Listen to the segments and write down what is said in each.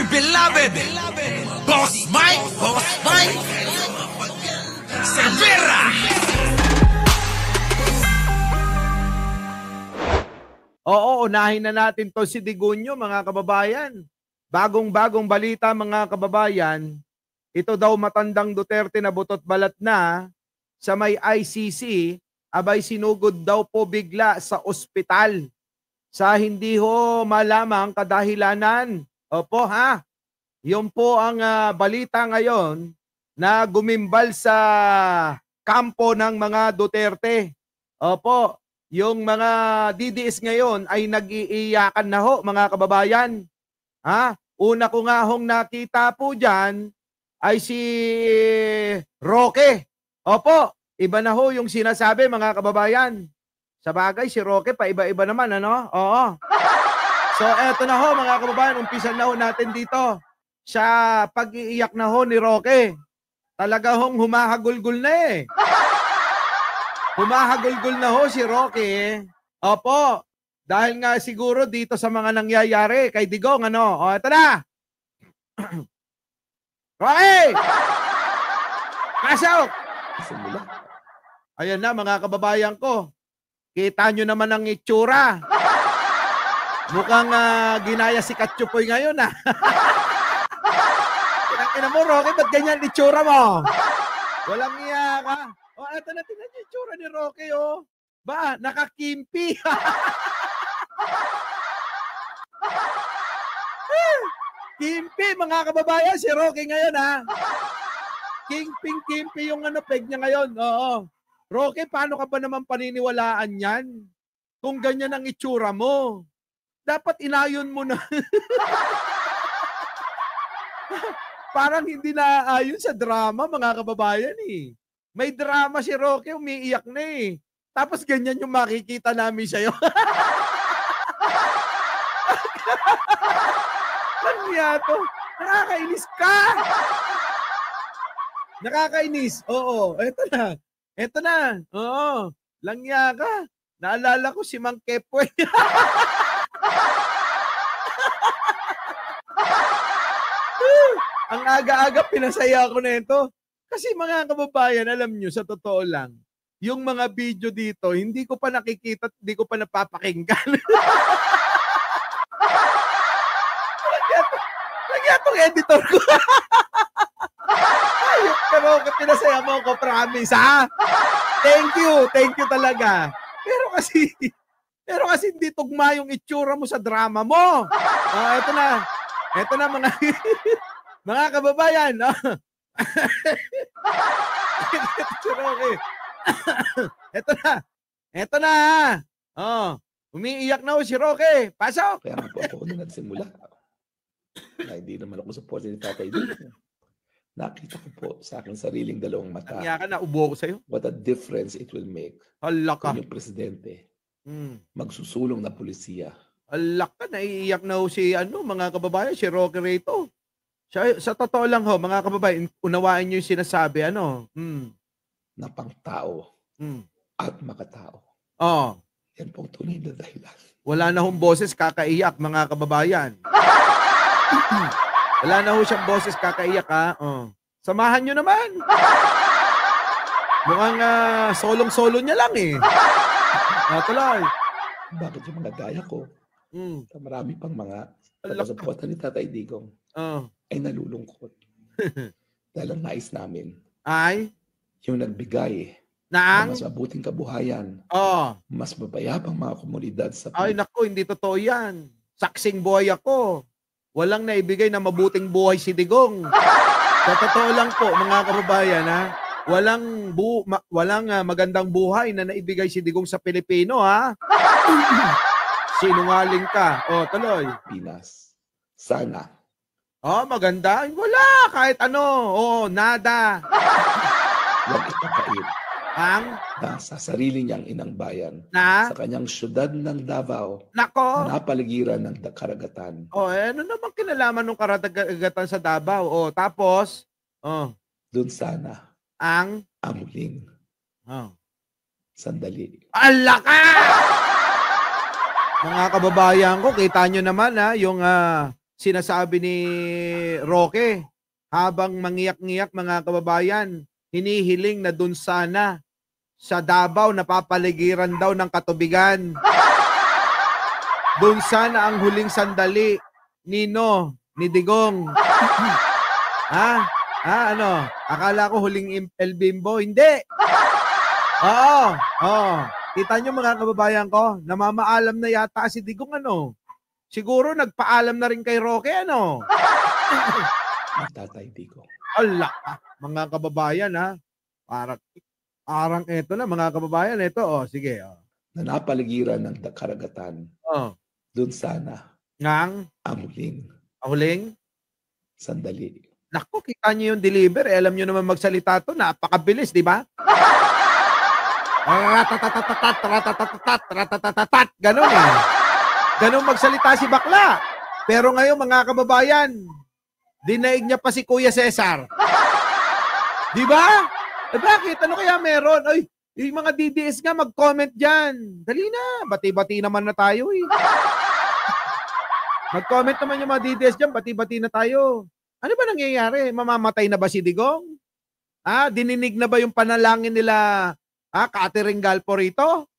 my beloved Boss Mike Cervera. Oo, unahin na natin to si Digunyo, mga kababayan. Bagong-bagong balita, mga kababayan. Ito daw matandang Duterte na butot balat na sa may ICC, abay sinugod daw po bigla sa ospital sa hindi ho malamang kadahilanan. Opo ha, yun po ang balita ngayon na gumimbal sa kampo ng mga Duterte. Opo, yung mga DDS ngayon ay nag-iiyakan na ho, mga kababayan. Ha? Una ko nga hong nakita po dyan ay si Roque. Opo, iba na ho yung sinasabi, mga kababayan. Sa bagay, si Roque pa iba-iba naman, ano? Oo. So, eto na ho, mga kababayan, umpisan na ho natin dito sa pag-iiyak na ho ni Roque. Talaga hong humahagulgul na eh. Humahagulgul na ho si Roque. Opo, dahil nga siguro dito sa mga nangyayari kay Digong, ano? O, eto na. Roque! Pasok! Ayan na, mga kababayan ko. Kita nyo naman ang itsura. Mukhang ginaya si Katsupoy ngayon, ha? Ina mo, Roque, ba't ganyan itsura mo? Walang iya ka. O, eto na, tingnan yung itsura ni Roque, oh. Ba, nakakimpi. Kimpi, mga kababayan, si Roque ngayon, ha? Kimpi yung peg niya ngayon. Oo. Roque, paano ka ba naman paniniwalaan yan? Kung ganyan ang itsura mo. Dapat inayon mo na. Parang hindi na ayon sa drama, mga kababayan eh. May drama si Roque, umiiyak na eh. Tapos ganyan yung makikita namin sa'yo. Ano niya to? Nakakainis ka! Nakakainis. Oo, eto na. Eto na. Oo, langya ka. Naalala ko si Mang Kepoy. Ang aga-aga pinasaya ko na ito. Kasi mga kababayan, alam nyo, sa totoo lang, yung mga video dito, hindi ko pa nakikita, hindi ko pa napapakinggan. Lagyan itong editor ko. Ayok ka mo, pinasaya mo ko, promise, ha? Thank you talaga. Pero kasi hindi tugma yung itsura mo sa drama mo. Ito na mga mga kababayan. Ito na. Oh, umiiyak na si Roque. Pasok. Kaya nga po ako na nagsimula. Na hindi naman ako support ni Tatay dito. Nakita ko po sa aking sariling dalawang mata. Kaya ka na, ubo ko sa'yo. What a difference it will make. Hala ka. Kung yung presidente magsusulong na pulisya. Hala ka, naiiyak na ho si mga kababayan, si Roque Rito. Sa totoo lang ho, mga kababayan, unawain nyo yung sinasabi, na pangtao at makatao. Oh. Yan pong tunay na dahilan. Wala na hong boses kakaiyak, mga kababayan. Wala na ho siyang boses kakaiyak, ha? Oh. Samahan nyo naman. Mukhang solong-solo niya lang eh. Tuloy. Bakit yung mga gaya ko, marami pang mga taga-suporta ni Tatay Digong ay nalulungkot. Dahil ang nais namin ay yung nagbigay ng mas mabuting kabuhayan, mas mabayabang mga komunidad sa Ay naku, hindi totoo yan. Saksing buhay ako. Walang naibigay na mabuting buhay si Digong. Sa totoo lang po, mga kababayan, ha? Walang magandang buhay na naibigay si Digong sa Pilipino, ha? Sinungaling ka. O, tuloy. Pinas. Sana. Maganda. Wala, kahit ano. Nada. Huwag ipapait ang sa sarili niyang inang bayan na sa kanyang syudad ng Davao, nako, napaligiran ng karagatan. Ano naman kinalaman ng karagatan sa Davao? Tapos, doon sana ang huling sandali. Alaka! Mga kababayan ko, kita nyo naman yung sinasabi ni Roque habang mangiyak-ngiyak mga kababayan, hinihiling na dun sana sa Davao napapaligiran daw ng katubigan. Dun sana ang huling sandali Nino, ni Digong. Ano? Akala ko huling El Bimbo. Hindi. Oo. Kita nyo mga kababayan ko, namamaalam na yata si Digong ano. Siguro nagpaalam na rin kay Roque ano. Tatay Digong. Ala, mga kababayan ha. Parang eto na mga kababayan. Ito sige. Na napaligiran ng karagatan. Doon sana. Ang huling sandali. Naku, kita niyo yung deliver. Alam niyo naman magsalita to. Napakabilis, di ba? Ganon eh. Ganon magsalita si bakla. Pero ngayon mga kababayan, dinaig niya pa si Kuya Cesar. Di ba? Bakit? Ano kaya meron? Ay, yung mga DDS nga mag-comment dyan. Dali na. Bati-bati naman na tayo eh. Mag-comment naman yung mga DDS dyan. Bati-bati na tayo. Ano ba nangyayari? Mamamatay na ba si Digong? Dininig na ba yung panalangin nila? Catherine Galpo rito?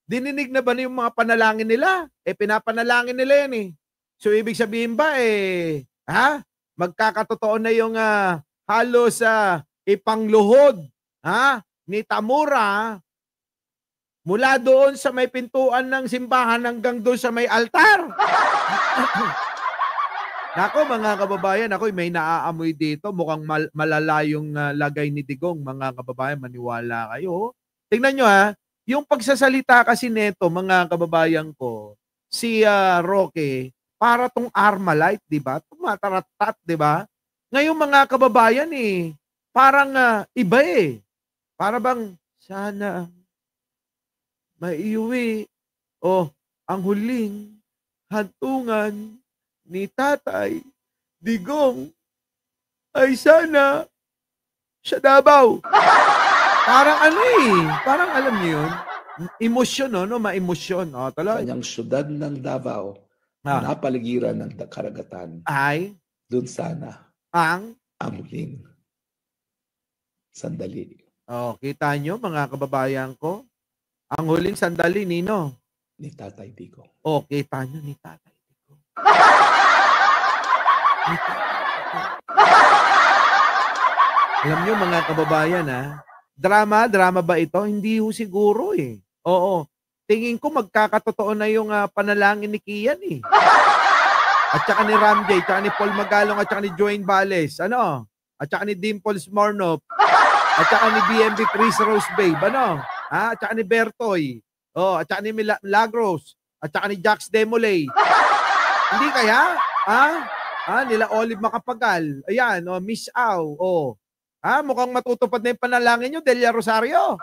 Dininig na ba yung mga panalangin nila? Pinapanalangin nila yan eh. So, ibig sabihin ba magkakatotoo na yung halos ipangluhod ni Tamura mula doon sa may pintuan ng simbahan hanggang doon sa may altar. Nako mga kababayan, may naaamoy dito. Mukhang malala yung lagay ni Digong. Mga kababayan, maniwala kayo. Tingnan nyo yung pagsasalita kasi neto, mga kababayan ko, si Roque, para tong Armalite, di ba? Tumataratat, di ba? Ngayon mga kababayan parang iba eh. Para bang, sana maiuwi ang huling hantungan ni Tatay Digong ay sana sa Davao. Parang parang alam niyo yun, emosyon no, ma-emosyon. Kanyang syudad ng Davao, napaligiran ng karagatan. Ay, doon sana ang huling sandali. Kita nyo mga kababayan ko, ang huling sandali nino? Ni Tatay Digong. Kita nyo ni Tatay Digong. Alam nyo mga kababayan drama ba ito? Hindi ho siguro eh. Oo. Tingin ko magkakatotoo na yung panalangin ni Kian eh. At saka ni Ramjay, at saka ni Paul Magalong, at saka ni Joanne Bales, at saka ni Dimples Mornop, at saka ni BMB Chris Rose Babe, at saka ni Bertoy, at saka ni Milagros, at saka ni Jax Demolay. Hindi kaya? Nila Olive Macapagal, ayan, Miss Au, mukhang matutupad na yung panalangin nyo, Delia Rosario.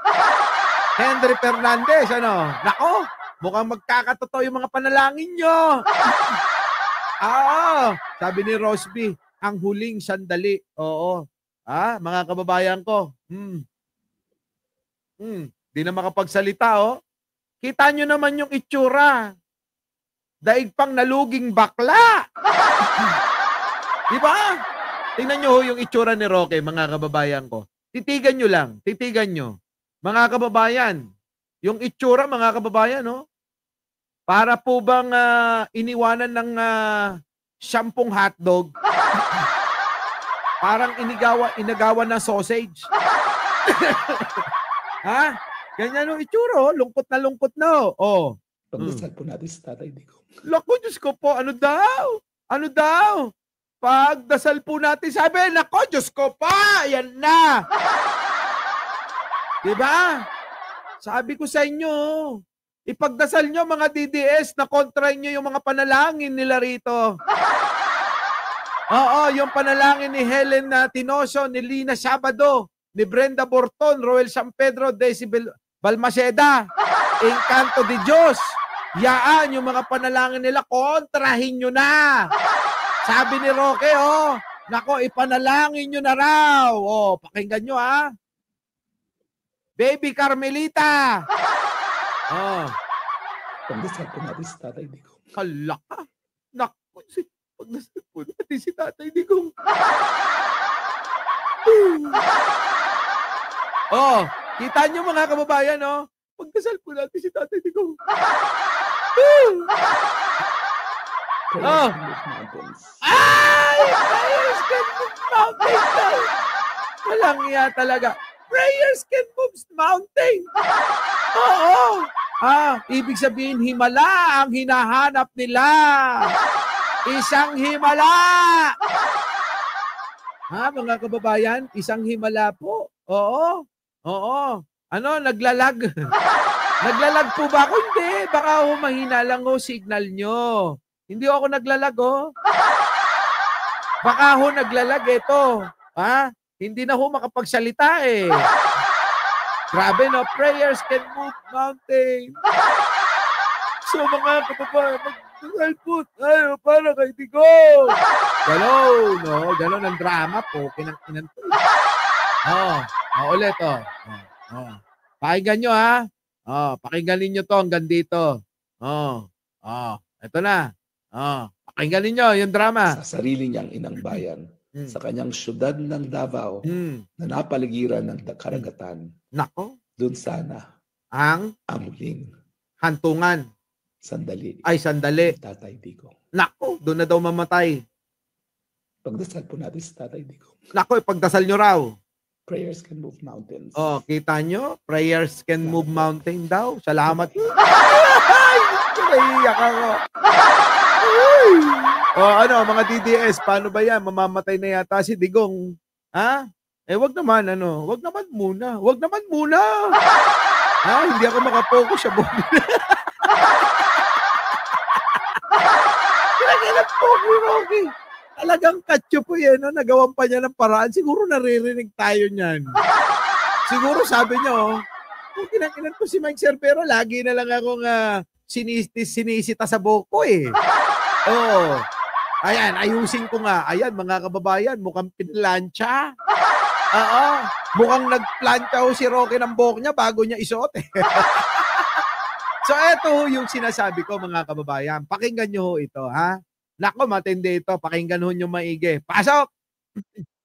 Henry Fernandez, nako, mukhang magkakatotoo yung mga panalangin nyo. Sabi ni Rosby, ang huling sandali. Oo. Mga kababayan ko. Di na makapagsalita, Kita nyo naman yung itsura. Daig pang naluging bakla. Di ba? Tingnan nyo yung itsura ni Roque, mga kababayan ko. Titigan nyo lang. Titigan nyo. Mga kababayan, yung itsura, mga kababayan, para po bang iniwanan ng 10 hotdog? Parang inagawan ng sausage. Ganyan yung itsura, lungkot na. Pagdasal po natin sa Tatay Digong. Lako, Diyos ko po, ano daw? Pagdasal po natin, sabi, nako, Diyos ko pa, yan na. Diba? Sabi ko sa inyo, ipagdasal nyo mga DDS na kontrahin nyo yung mga panalangin nila rito. Yung panalangin ni Helen Tinoso, ni Lina Sabado, ni Brenda Borton, Roel San Pedro, Daisy Balmaceda, Encanto de Dios. Yaan yung mga panalangin nila, kontrahin nyo na. Sabi ni Roque, nako, ipanalangin nyo na raw. Pakinggan nyo Baby Carmelita. Pagdasal po natin sa Tatay Digong. Hala ka. Naku, pagdasal po natin si Tatay Digong. Oh, kita nyo mga kababayan, oh. Pagdasal po natin si Tatay Digong. Oh. Ay! Prayers can move mountains daw. Walang iya talaga. Prayers can move mountain. Oo. Ibig sabihin, himala ang hinahanap nila. Isang himala. Mga kababayan, isang himala po. Oo. Ano, naglalag. Naglalag po ba ako? Hindi. Baka mahina lang signal nyo. Hindi ako naglalag, Baka naglalag ito. Hindi na makapagsalita eh. Grabe, no? Prayers can move mountain. So, mga kababayan, magdasal po tayo para kay Digong. Ganon, no? Ganon ang drama po. Kinang-kinan po. Ulit, Pakinggan nyo, pakinggan ninyo to hanggang dito. Ito na. Pakinggan ninyo yung drama. Sa sarili niyang inang bayan, sa kanyang syudad ng Davao, na napaligiran ng karagatan. Nako. Doon sana ang huling hantungan. Sandali. Tatay Digong. Nako, doon na daw mamatay. Pagdasal po natin si Tatay Digong. Nako, ipagdasal nyo raw. Prayers can move mountains. Kita nyo? Prayers can move mountain daw. Salamat. Ay! Naiiyak ako. Mga DDS, paano ba yan? Mamamatay na yata si Digong. Wag naman, wag naman muna. Hindi ako makapokus sa buhay. Kailangan po, Rocky. Talagang katyo po yan, nagawan pa niya ng paraan. Siguro naririnig tayo niyan. Siguro sabi niyo, kung kinakinan ko si Mike Cervero, lagi na lang akong sinisita sa boko eh. Ayan, ayusin ko nga. Ayan, mga kababayan, mukhang pinlansya. Mukhang nagplantya si Rocky ng buhok niya bago niya isuot eh. So, eto yung sinasabi ko, mga kababayan. Pakinggan nyo ito, Nako, matindi ito. Pakinggan nyo maigi. Pasok!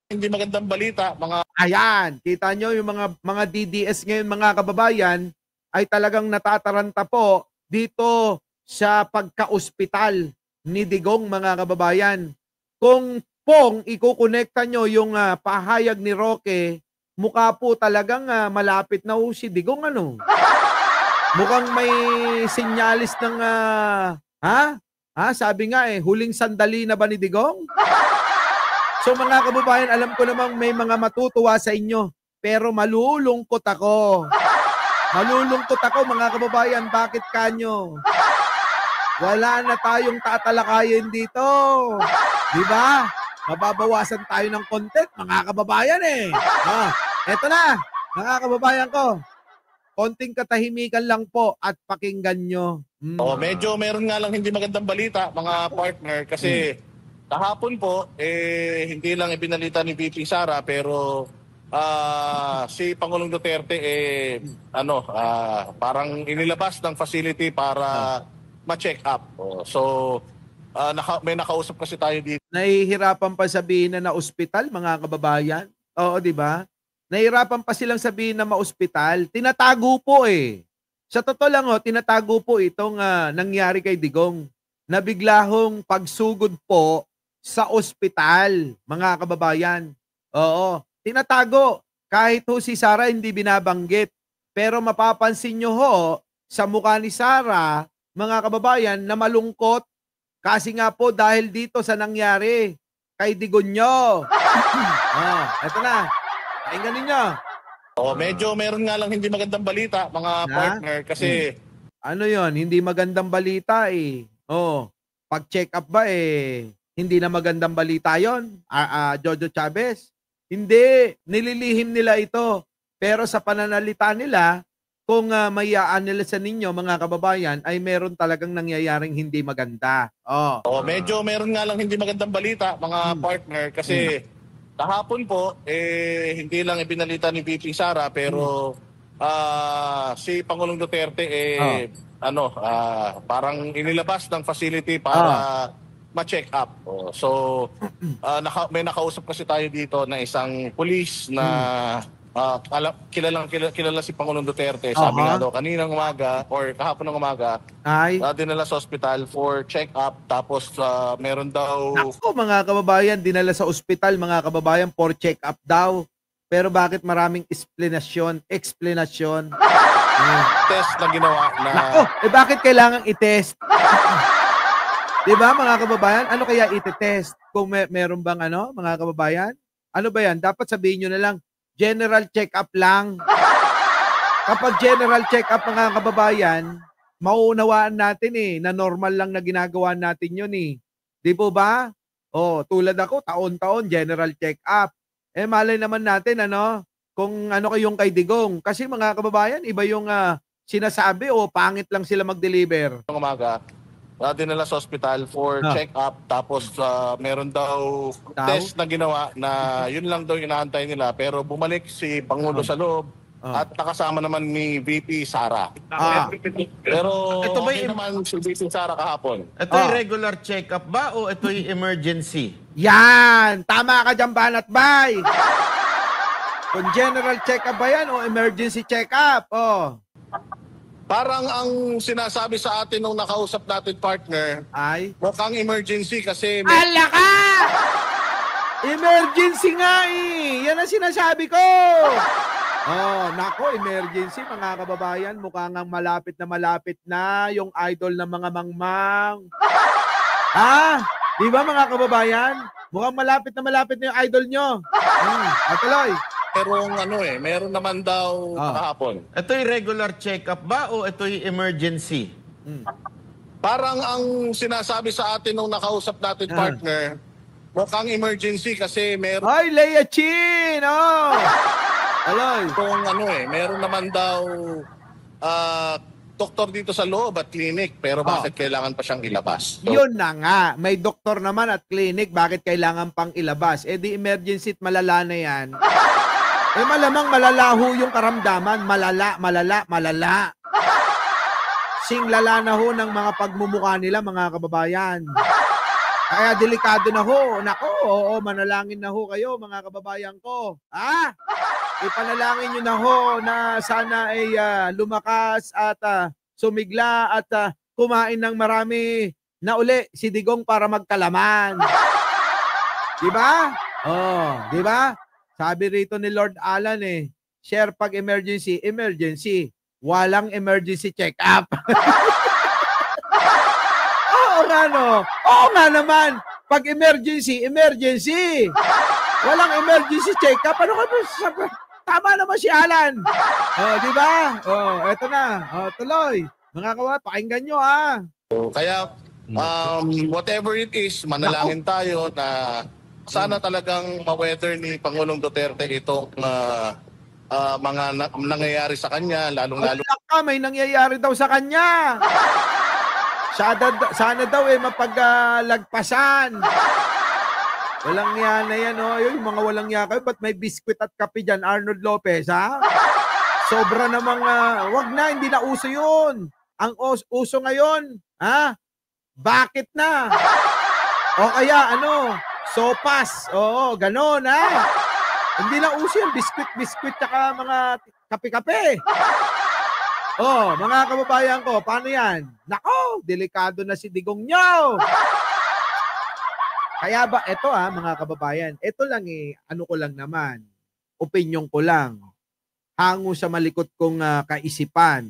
Hindi magandang balita, Ayan, kita nyo yung mga DDS ngayon, mga kababayan, ay talagang natataranta po dito sa pagka-ospital ni Digong, mga kababayan. Kung ikukonekta nyo yung pahayag ni Roque, mukha po talagang malapit na si Digong, Mukhang may sinyalis ng, sabi nga huling sandali na ba ni Digong? So mga kababayan, alam ko namang may mga matutuwa sa inyo, pero malulungkot ako. Mga kababayan, bakit kanyo? Wala na tayong tatalakayin dito. Di ba? Mababawasan tayo ng content, mga kababayan eh. Eto na, mga kababayan ko. Konting katahimikan lang po at pakinggan nyo. Medyo meron nga lang hindi magandang balita, mga partner, kasi kahapon po, hindi lang ibinalita ni VP Sara, pero si Pangulong Duterte, parang inilabas ng facility para ma-check up. May nakausap kasi tayo dito. Nahihirapan pa sabihin na ospital, mga kababayan. Oo, di ba? Nahihirapan pa silang sabihin na ma-ospital. Tinatago po eh. Sa totoo lang tinatago po itong nangyari kay Digong. Na biglahong pagsugod po sa ospital, mga kababayan. Oo, tinatago. Kahit si Sara hindi binabanggit. Pero mapapansin nyo sa mukha ni Sara, mga kababayan, na malungkot. Kasi nga po dahil dito sa nangyari kay Digong nyo. Eto na. Pakinggan ninyo. Medyo meron nga lang hindi magandang balita, mga partner, kasi ano yon? Hindi magandang balita eh. Pag-check up ba hindi na magandang balita yon? Jojo Chavez? Hindi. Nililihim nila ito. Pero sa pananalita nila, kung mayaan nila sa ninyo, mga kababayan, ay meron talagang nangyayaring hindi maganda. Medyo meron nga lang hindi magandang balita, mga partner, kasi kahapon po, hindi lang ibinalita ni VP Sara, pero si Pangulong Duterte, parang inilabas ng facility para ma-check up. So, may nakausap kasi tayo dito na isang police na kilala si Pangulong Duterte. Sabi nga daw kaninang umaga or kahapon ng umaga, dinala sa ospital for check up. Tapos meron daw... Ako mga kababayan, dinala sa ospital mga kababayan for check up daw. Pero bakit maraming explanation? Test na ginawa na... Nako, bakit kailangang i-test? Diba mga kababayan? Ano kaya i-test? Kung meron bang mga kababayan? Ano ba yan? Dapat sabihin nyo na lang, general check-up lang. Kapag general check-up mga kababayan, mauunawaan natin na normal lang na ginagawa natin yun Di po ba? Tulad ako, taon-taon, general check-up. Malay naman natin, kung kayong kay Digong. Kasi mga kababayan, iba yung sinasabi o pangit lang sila mag-deliver. Umaga, dinala sa hospital for check up. Tapos meron daw test na ginawa na yun lang daw inaantay nila. Pero bumalik si Pangulo sa loob at nakasama naman ni VP Sara. Pero ito ba naman si VP Sara kahapon? Ito yung regular check up ba o ito yung emergency? Yan! Tama ka dyan, Banat Bay! Kung general check-up ba yan o emergency check-up? Parang ang sinasabi sa atin nung nakausap natin partner, ay mukhang emergency kasi... Ala ka! Emergency nga Yan ang sinasabi ko! Nako, emergency mga kababayan. Mukhang ang malapit na yung idol ng mga mangmang. Di ba mga kababayan? Mukhang malapit na yung idol nyo. Tuloy. Meron naman daw kahapon. Ito yung regular check-up ba o ito yung emergency? Parang ang sinasabi sa atin nung nakausap natin partner, mukhang emergency kasi meron... Ay, Leia Chin! Tuloy. Kung meron naman daw doktor dito sa loob at clinic, pero bakit kailangan pa siyang ilabas? So, yun na nga, may doktor naman at clinic, bakit kailangan pang ilabas? Di emergency at malala na yan. Malamang malalaho yung karamdaman, malala. Singlala na ho ng mga pagmumukha nila mga kababayan. Kaya delikado na ho. Nako, manalangin na ho kayo mga kababayan ko. Ipanalangin nyo na ho na sana ay lumakas at sumigla at kumain ng marami na uli si Digong para magkalaman. Diba? Diba? Sabi rito ni Lord Alan share pag emergency. Walang emergency check-up. Oo nga naman. Pag emergency. Walang emergency check-up. Ano ka ba? Tama naman si Alan. Di ba? Eto na. Tuloy. Mga kawan, pakinggan nyo Kaya, whatever it is, manalangin tayo na sana talagang ma-weather ni Pangulong Duterte itong mga nangyayari sa kanya, lalong-lalo. May nangyayari daw sa kanya. Sana daw mapaglagpasan. Walang yan na yan, yung mga walang yan kayo. Ba't may biskwit at kape dyan, Arnold Lopez, Sobra namang, wag na, hindi na uso yun. Ang uso ngayon, bakit na? O kaya, sopas, ganon, Hindi na uso yung biskwit, tsaka mga kape-kape. Mga kababayan ko, paano yan? Nako, delikado na si Digong nyo. Kaya ba, eto mga kababayan, eto lang ko lang naman, opinion ko lang, hango sa malikot kong kaisipan.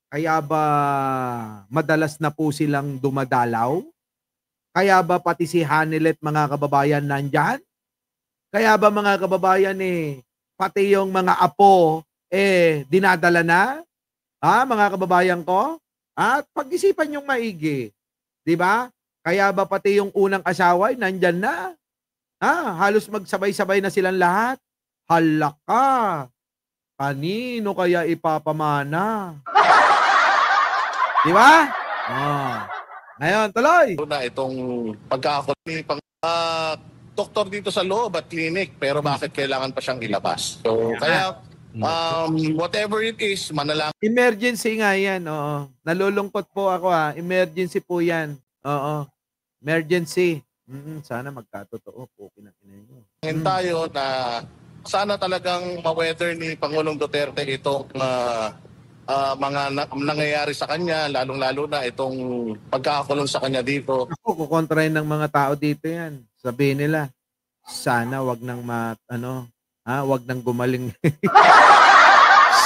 Kaya ba madalas na po silang dumadalaw? Kaya ba pati si Hanilet mga kababayan nandyan? Kaya ba mga kababayan pati yung mga apo dinadala na? Mga kababayan ko? At pag-isipan yung maigi. 'Di ba? Kaya ba pati yung unang asawa nandyan na? Halos magsabay-sabay na silang lahat. Hala ka. Kanino kaya ipapamana? 'Di ba? Ngayon, tuloy. Itong pagkakot ni doktor dito sa loob at clinic, pero bakit kailangan pa siyang ilabas? So, kaya whatever it is, manalangin. Emergency nga yan, Nalulungkot po ako, Emergency po yan. Emergency. Sana magkatotoo po kinakinayo. Tayo na sana talagang ma-weather ni Pangulong Duterte itong mga nangyayari sa kanya, lalong-lalo na itong pagkakakulong sa kanya dito. Ako, kukontrahin ng mga tao dito yan. Sabihin nila, sana wag nang wag nang gumaling.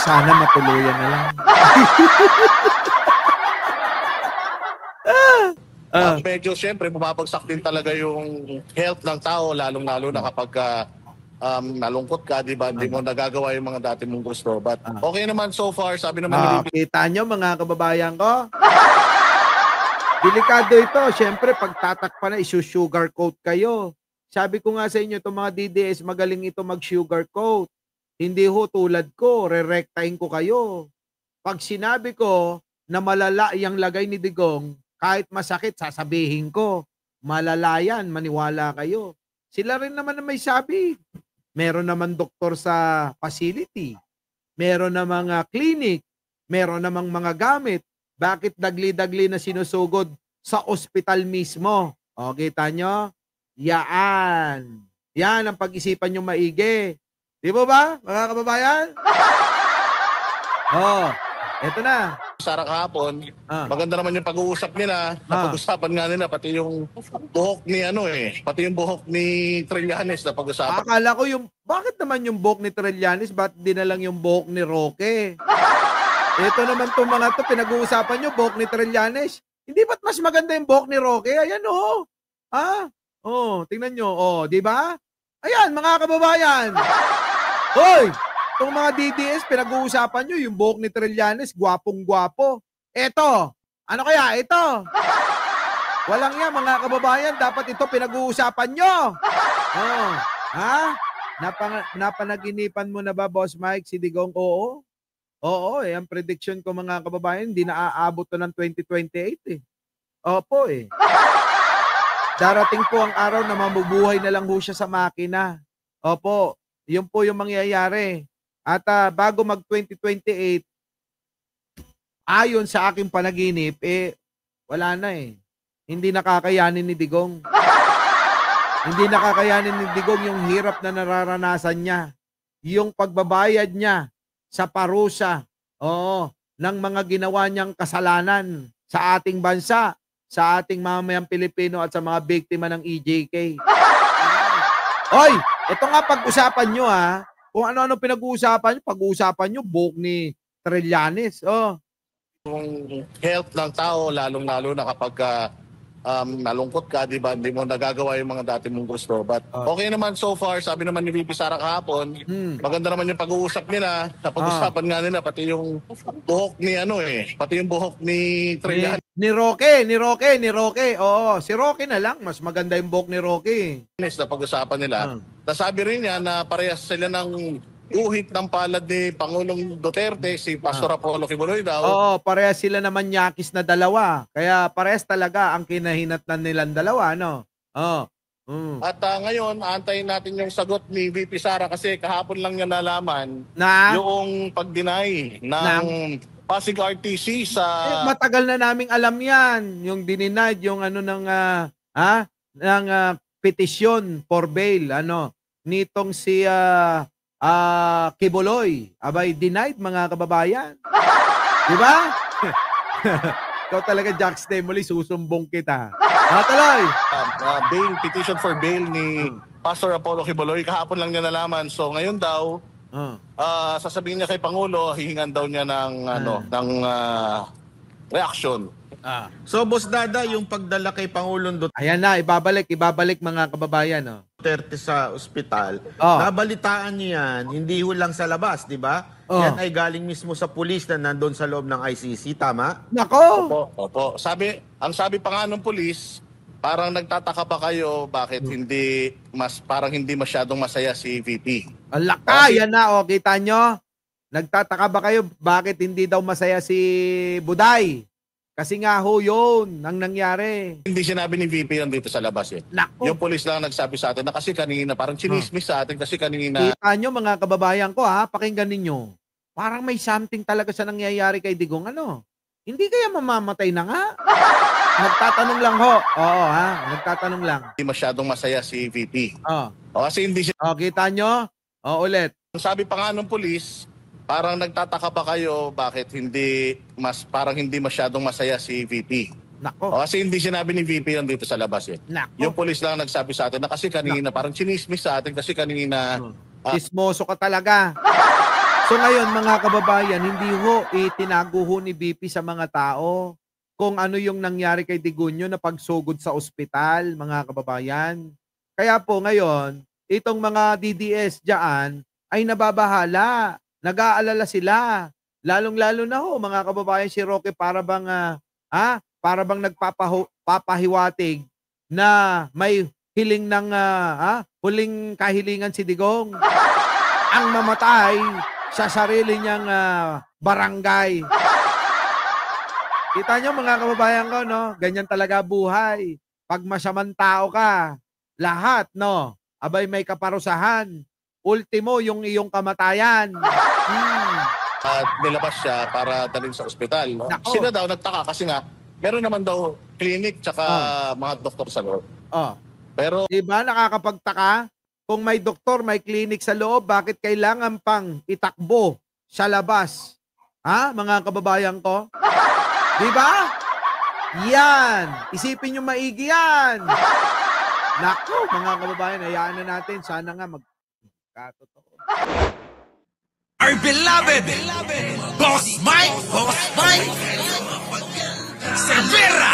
Sana matuluyan na lang. Medyo siyempre bumabagsak din talaga yung health ng tao, lalong-lalo na kapag nalungkot ka, di ba? Hindi mo nagagawa yung mga dati mong gusto. But okay naman so far, sabi naman ni kita nyo mga kababayan ko? Delikado ito. Siyempre, pag tatakpan na, isu-sugar coat kayo. Sabi ko nga sa inyo, itong mga DDS, magaling ito mag-sugar coat. Hindi ho tulad ko, re-rectain ko kayo. Pag sinabi ko na malala yung lagay ni Digong, kahit masakit, sasabihin ko, malala yan, maniwala kayo. Sila rin naman na may sabi. Meron naman doktor sa facility. Meron na mga clinic. Meron namang mga gamit. Bakit dagli-dagli na sinusugod sa ospital mismo? O, kita nyo? Yaan. Yan ang pag-isipan nyo maigi. Di ba mga kababayan? Eto na. Sara kahapon, maganda naman yung pag-uusap nila. Napag-usapan nga nila pati yung buhok ni pati yung buhok ni Trillanes na pag-usapan. Akala ko bakit naman yung buhok ni Trillanes, ba't di na lang yung buhok ni Roque? Ito naman itong mga to, pinag-uusapan nyo, buhok ni Trillanes. Hindi ba't mas maganda yung buhok ni Roque? Ayan tingnan nyo, di ba? Ayan, mga kababayan. Hoy! Itong mga DDS, pinag-uusapan nyo, yung buhok ni Trillanes, gwapong-gwapo. Eto, ano kaya? Ito. Walang yan, mga kababayan. Dapat ito pinag-uusapan nyo. Napanaginipan mo na ba, Boss Mike, si Digong? Oo. Oo, ang prediction ko, mga kababayan, hindi na aabot to ng 2028 eh. Opo eh. Darating po ang araw na mamubuhay na lang ho siya sa makina. Opo, yun po yung mangyayari. At bago mag 2028, ayon sa aking panaginip, wala na eh. Hindi nakakayanin ni Digong. Hindi nakakayanin ni Digong yung hirap na nararanasan niya. Yung pagbabayad niya sa parusa, ng mga ginawa niyang kasalanan sa ating bansa, sa ating mamayang Pilipino at sa mga biktima ng EJK. Oy, ito nga pag-usapan nyo kung ano-ano pinag-uusapan nyo, pag-uusapan nyo, buhok ni Trillanes. Yung health ng tao, lalong-lalo na kapag nalungkot ka, di ba? Hindi mo nagagawa yung mga dati mong gusto. But okay naman so far, sabi naman ni VP Sara kahapon, maganda naman yung pag-uusap nila. Napag-usapan nga nila, pati yung buhok ni pati yung buhok ni Trillanes. Ni Roque. Oo, si Roque na lang. Mas maganda yung buhok ni Roque. Na pag-usapan nila. Nasabi rin niya na parehas sila ng uhit ng palad ni Pangulong Duterte, si Pastor Apollo Kibuloy daw. Oo, parehas sila naman nyakis na dalawa. Kaya parehas talaga ang kinahinatnan nilang dalawa, no? At ngayon, aantayin natin yung sagot ni VP Sara kasi kahapon lang niya nalaman yung pag-deny ng Pasig RTC sa... matagal na naming alam yan. Yung dininad, yung ng petisyon for bail, nitong si Kibuloy. Abay, denied, mga kababayan. Di ba? Ikaw talaga, Jack Stemoli, susumbong kita. Tuloy. Bail, petition for bail ni Pastor Apollo Kibuloy. Kahapon lang niya nalaman. So ngayon daw, sasabihin niya kay Pangulo, hihingan daw niya ng reaction. So, Boss Dada, yung pagdala kay Pangulong Duterte Ayan na, ibabalik mga kababayan. sa ospital, nabalitaan niyo yan, hindi ho lang sa labas, di ba? Yan ay galing mismo sa pulis na nandun sa loob ng ICC, tama? Nako! Opo. Ang sabi pa nga ng pulis, parang nagtataka pa kayo bakit parang hindi masyadong masaya si VP. Alaka, yan na, kita nyo? Nagtataka ba kayo bakit hindi daw masaya si Buday? Kasi nga ho yun ang nangyari. Hindi sinabi ni VP yun dito sa labas eh. Nako. Yung pulis lang nagsabi sa atin na kasi kanina, parang chinismis sa atin kasi kanina. Kita nyo mga kababayan ko pakinggan ninyo. Parang may something talaga sa nangyayari kay Digong Hindi kaya mamamatay na nga? Nagtatanong lang ho. Oo, ha? Nagtatanong lang. Hindi masyadong masaya si VP. Oh. O, kasi hindi siya... Oh, kita nyo? Oh, ulit. Sabi pa nga ng pulis, parang nagtataka pa kayo bakit parang hindi masyadong masaya si VP. Nako. O, kasi hindi sinabi ni VP nandito sa labas eh. Nako. Yung pulis lang nagsabi sa atin na kasi kanina, parang chinismis sa atin kasi kanina... Chismoso ka talaga. So ngayon mga kababayan, hindi ho itinago ho ni BP sa mga tao kung ano yung nangyari kay Digunyo na pagsugod sa ospital, mga kababayan. Kaya po ngayon, itong mga DDS diyan ay nababahala, nag-aalala sila. Lalong-lalo na ho mga kababayan, si Roque para bang nagpapahiwatig na may hiling ng huling kahilingan si Digong ang mamatay sa sarili niyang barangay. Kita niyo mga kababayan ko, no? Ganyan talaga buhay. Pag masamang tao ka, lahat, no? Abay may kaparusahan. Ultimo, yung iyong kamatayan. At nilabas siya para dalhin sa ospital. No? Nako. Sila daw nagtaka kasi nga, meron naman daw clinic tsaka mga doktor sa loob. Oh. Pero Diba nakakapagtaka? Kung may doktor, may clinic sa loob, bakit kailangan pang itakbo sa labas? Ha, mga kababayan ko? Diba? Yan. Isipin nyo maigi yan. Naku, mga kababayan, hayaan na natin. Sana nga magkatotoo. Our beloved Boss Mike Severa.